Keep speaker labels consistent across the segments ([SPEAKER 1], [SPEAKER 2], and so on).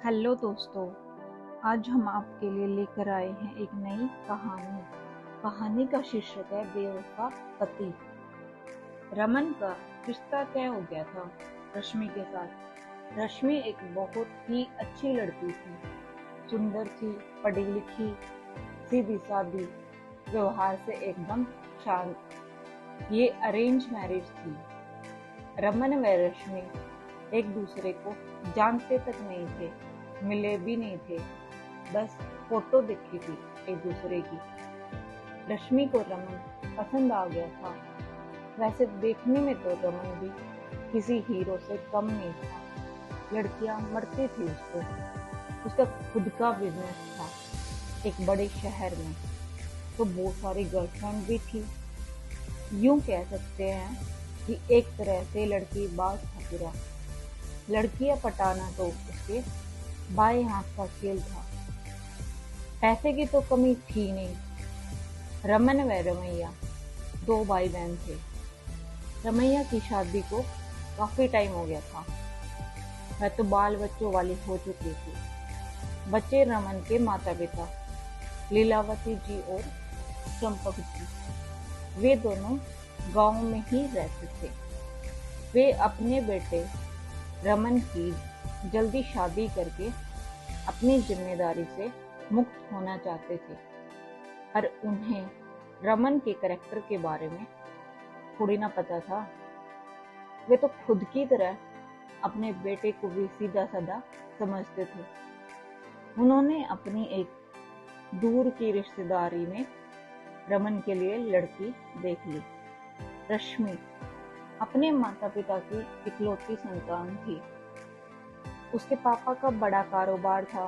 [SPEAKER 1] Hello दोस्तों, आज हम आपके लिए लेकर आए हैं एक नई कहानी। कहानी का शीर्षक है बेवफा पति। रमन का रिश्ता तय हो गया था रश्मि के साथ। रश्मि एक बहुत ही अच्छी लड़की थी, सुंदर थी, पढ़ी लिखी, सीधी सादी, व्यवहार से एकदम शांत। ये अरेंज मैरिज थी। रमन व रश्मि एक दूसरे को जानते तक नहीं थे, मिले भी नहीं थे, बस फोटो देखी थी एक दूसरे की। रश्मि को रमन पसंद आ गया था। वैसे देखने में तो रमन भी किसी हीरो से कम नहीं था। लड़कियां मरती थी उसको। उसका खुद का बिजनेस था एक बड़े शहर में, तो बहुत सारी गर्लफ्रेंड भी थी। यूं कह सकते हैं कि एक तरह से लड़की बाज ठाकुरा। लड़कियां पटाना तो उसके बाएं हाथ का खेल था। पैसे की तो कमी थी नहीं। रमन व रमैया दो भाई बहन थे। रमैया की शादी को काफी टाइम हो गया था। वह तो बाल बच्चों वाली हो चुकी थी। बच्चे रमन के माता पिता लीलावती जी और चंपक जी। वे दोनों गांव में ही रहते थे। वे अपने बेटे रमन की जल्दी शादी करके अपनी जिम्मेदारी से मुक्त होना चाहते थे, पर उन्हें रमन के करैक्टर के बारे में थोड़ी ना पता था। वे तो खुद की तरह अपने बेटे को भी सीधा साधा समझते थे। उन्होंने अपनी एक दूर की रिश्तेदारी में रमन के लिए लड़की देख ली। रश्मि अपने माता पिता की इकलौती संतान थी। उसके पापा का बड़ा कारोबार था।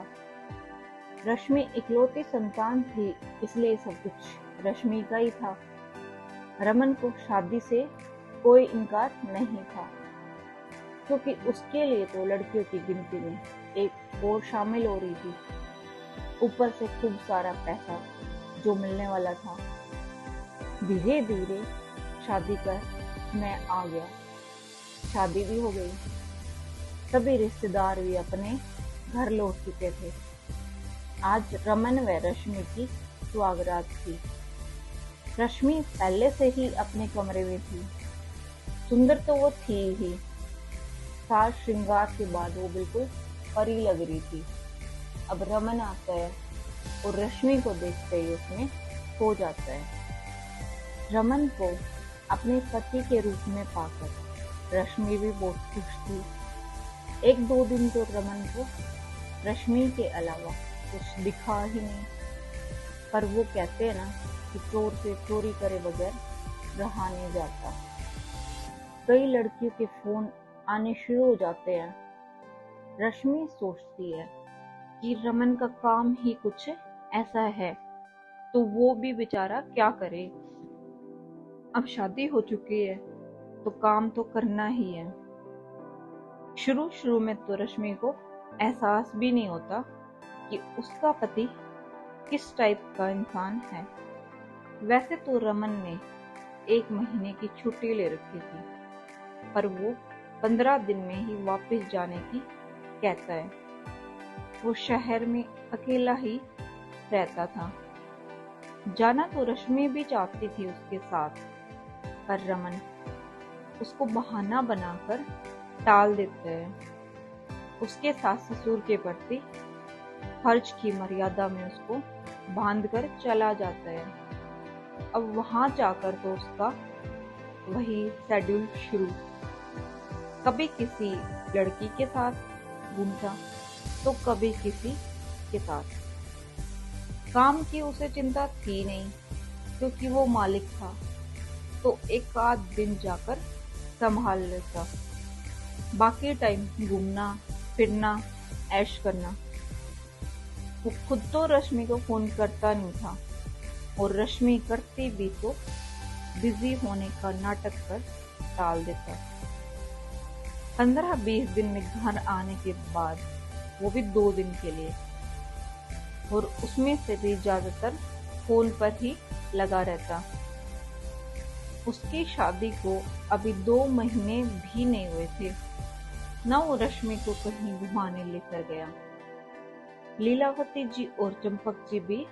[SPEAKER 1] रश्मि इकलौती संतान थी, इसलिए सब कुछ रश्मि का ही था। रमन को शादी से कोई इनकार नहीं था, क्योंकि उसके लिए तो लड़कियों की गिनती में एक और शामिल हो रही थी। ऊपर से खूब सारा पैसा जो मिलने वाला था। धीरे धीरे शादी का समय आ गया। शादी भी हो गई। सभी रिश्तेदार भी अपने घर लौट चुके थे। आज रमन व रश्मि की सुहागरात थी। रश्मि पहले से ही अपने कमरे में थी। सुंदर तो वो थी ही, साज श्रृंगार के बाद वो बिल्कुल परी लग रही थी। अब रमन आता है और रश्मि को देखते ही उसमें खो जाता है। रमन को अपने पति के रूप में पाकर रश्मि भी बहुत खुश थी। एक दो दिन तो रमन को रश्मि के अलावा कुछ दिखा ही नहीं। पर वो कहते हैं ना कि चोर से चोरी करे बगैर रहा नहीं जाता। कई लड़कियों के फोन आने शुरू हो जाते हैं। रश्मि सोचती है कि रमन का काम ही कुछ ऐसा है, तो वो भी बेचारा क्या करे। अब शादी हो चुकी है तो काम तो करना ही है। शुरू शुरू में तो रश्मि को एहसास भी नहीं होता कि उसका पति किस टाइप का इंसान है। वैसे तो रमन ने 1 महीने की छुट्टी ले रखी थी, पर वो 15 दिन में ही वापस जाने की कहता है। वो शहर में अकेला ही रहता था। जाना तो रश्मि भी चाहती थी उसके साथ, पर रमन उसको बहाना बनाकर टाल देता है। उसके सास ससुर के प्रति फर्ज की मर्यादा में उसको बांधकर चला जाता है। अब वहां जाकर तो उसका वही शेड्यूल शुरू। कभी किसी लड़की के साथ घूमता तो कभी किसी के साथ। काम की उसे चिंता थी नहीं, क्योंकि वो मालिक था, तो एक आध दिन जाकर संभाल लेता। बाकी टाइम घूमना फिरना ऐश करना। वो खुद तो रश्मि को फोन करता नहीं था, और रश्मि करती भी तो बिजी होने का नाटक कर टाल देता। 15-20 दिन में घर आने के बाद, वो भी 2 दिन के लिए, और उसमें से भी ज्यादातर फोन पर ही लगा रहता। उसकी शादी को अभी 2 महीने भी नहीं हुए थे। न वो रश्मि को कहीं घुमाने लेकर गया, लीलावती जी और चंपक जी भी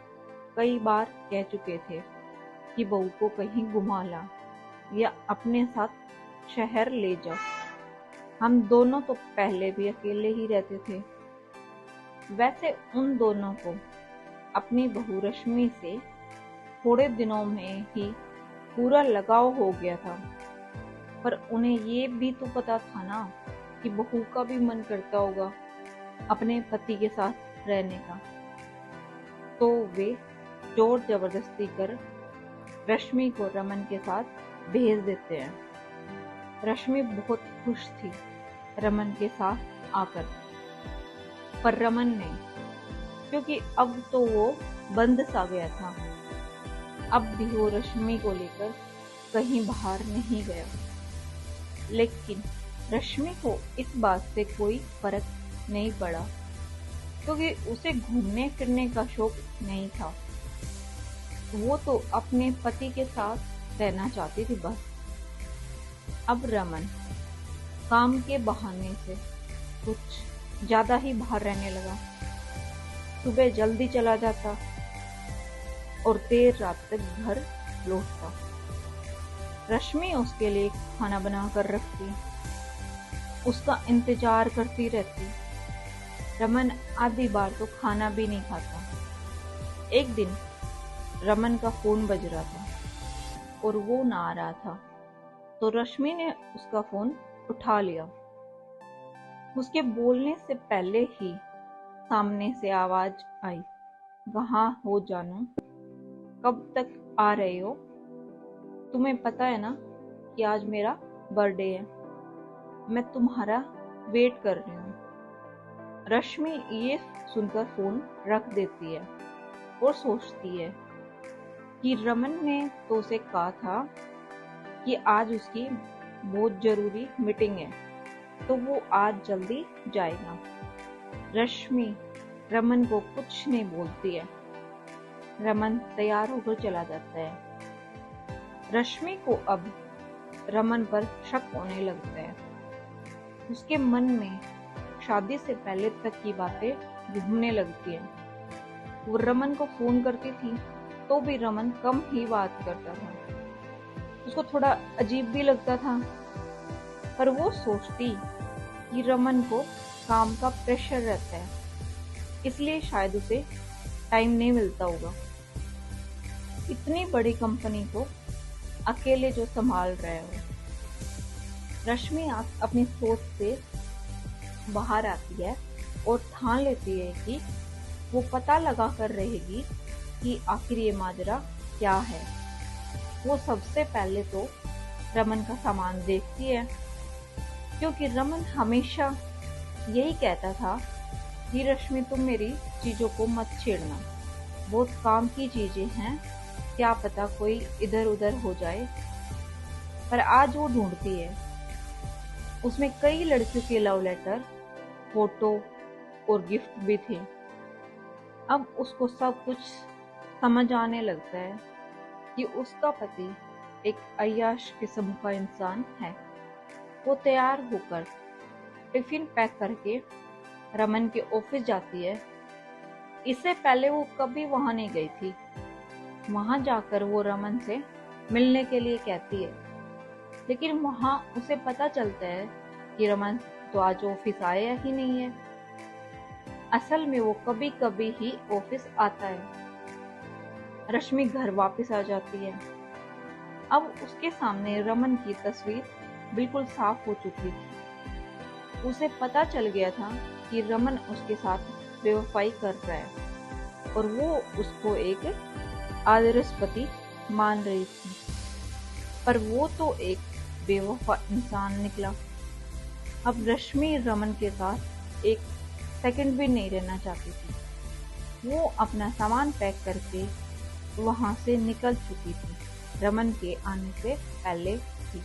[SPEAKER 1] कई बार कह चुके थे कि बहू को कहीं घुमा ला या अपने साथ शहर ले जाओ। हम दोनों तो पहले भी अकेले ही रहते थे। वैसे उन दोनों को अपनी बहू रश्मि से थोड़े दिनों में ही पूरा लगाव हो गया था, पर उन्हें ये भी तो पता था ना कि बहू का भी मन करता होगा अपने पति के साथ रहने का। तो वे जोर जबरदस्ती कर रश्मि को रमन के साथ भेज देते हैं। रश्मि बहुत खुश थी रमन के साथ आकर, पर रमन नहीं, क्योंकि अब तो वो बंद सा गया था। अब भी वो रश्मि को लेकर कहीं बाहर नहीं गया। लेकिन रश्मि को इस बात से कोई फर्क नहीं पड़ा, क्योंकि उसे घूमने फिरने का शौक नहीं था। वो तो अपने पति के साथ रहना चाहती थी बस। अब रमन काम के बहाने से कुछ ज्यादा ही बाहर रहने लगा। सुबह जल्दी चला जाता और देर रात तक घर लौटता। रश्मि उसके लिए खाना बना कर रखती, उसका इंतजार करती रहती। रमन आधी बार तो खाना भी नहीं खाता। एक दिन रमन का फोन बज रहा था और वो ना आ रहा था, तो रश्मि ने उसका फोन उठा लिया। उसके बोलने से पहले ही सामने से आवाज आई, "कहाँ हो जानू? कब तक आ रहे हो? तुम्हें पता है ना कि आज मेरा बर्थडे है। मैं तुम्हारा वेट कर रही हूँ।" रश्मि ये सुनकर फोन रख देती है और सोचती है कि रमन ने तो उसे कहा था कि आज उसकी बहुत जरूरी मीटिंग है, तो वो आज जल्दी जाएगा। रश्मि रमन को कुछ नहीं बोलती है। रमन तैयार होकर चला जाता है। रश्मि को अब रमन पर शक होने लगता है। उसके मन में शादी से पहले तक की बातें घूमने लगती है। वो रमन को फोन करती थी तो भी रमन कम ही बात करता था। उसको थोड़ा अजीब भी लगता था, पर वो सोचती कि रमन को काम का प्रेशर रहता है, इसलिए शायद उसे टाइम नहीं मिलता होगा। इतनी बड़ी कंपनी को अकेले जो संभाल रहे हो। रश्मि अपनी सोच से बाहर आती है और ठान लेती है कि वो पता लगा कर रहेगी कि आखिर ये माजरा क्या है। वो सबसे पहले तो रमन का सामान देखती है, क्योंकि रमन हमेशा यही कहता था कि रश्मि तुम मेरी चीजों को मत छेड़ना, बहुत काम की चीजें हैं, क्या पता कोई इधर उधर हो जाए। पर आज वो ढूंढती है। उसमें कई लड़कियों के लव लेटर, फोटो और गिफ्ट भी थे। अब उसको सब कुछ समझ आने लगता है कि उसका पति एक अय्याश किस्म का इंसान है। वो तैयार होकर टिफिन पैक करके रमन के ऑफिस जाती है। इससे पहले वो कभी वहां नहीं गई थी। वहां जाकर वो रमन से मिलने के लिए कहती है, लेकिन वहां उसे पता चलता है कि रमन तो आज ऑफिस आया ही नहीं है। असल में वो कभी कभी ही ऑफिस आता है। रश्मि घर वापस आ जाती है। अब उसके सामने रमन की तस्वीर बिल्कुल साफ हो चुकी थी। उसे पता चल गया था कि रमन उसके साथ बेवफाई कर रहा है और वो उसको एक आदर्श पति मान रही थी, पर वो तो एक बेवफा इंसान निकला। अब रश्मि रमन के साथ एक सेकंड भी नहीं रहना चाहती थी। वो अपना सामान पैक करके वहां से निकल चुकी थी, रमन के आने से पहले ही।